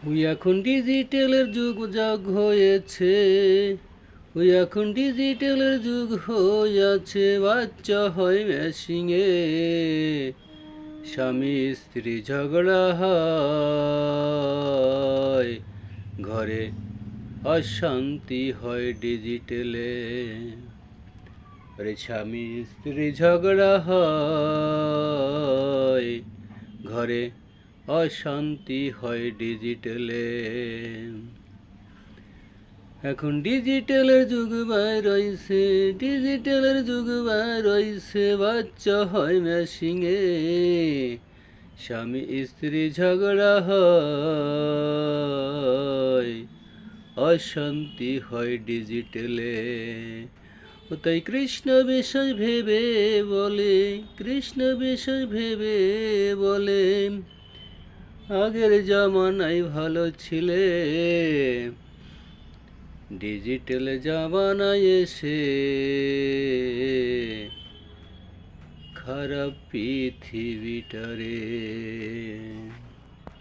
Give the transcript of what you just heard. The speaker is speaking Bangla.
ওই এখন ডিজিটালের যুগ যুগ হয়েছে, ওই এখন ডিজিটালের যুগ হয়েছে, বাচ্চা হয় মেশিংয়ে, স্বামী স্ত্রী ঝগড়া হয়, ঘরে অশান্তি হয় ডিজিটালে। আরে স্বামী স্ত্রী ঝগড়া হয়, ঘরে অশান্তি হয় ডিজিটালে। এখন ডিজিটালের যুগ রইছে, ডিজিটালের যুগ রইছে, বাচ্চা হয় মেশিংয়ে, স্বামী স্ত্রী ঝগড়া হয়, অশান্তি হয় ডিজিটালে। ও তাই কৃষ্ণ বিষয় ভেবে বলে, কৃষ্ণ বিষয় ভেবে বলে, আগের জামানায় ভালো ছিলে, ডিজিটাল জামানায় এসে খারাপ পৃথিবীটারে।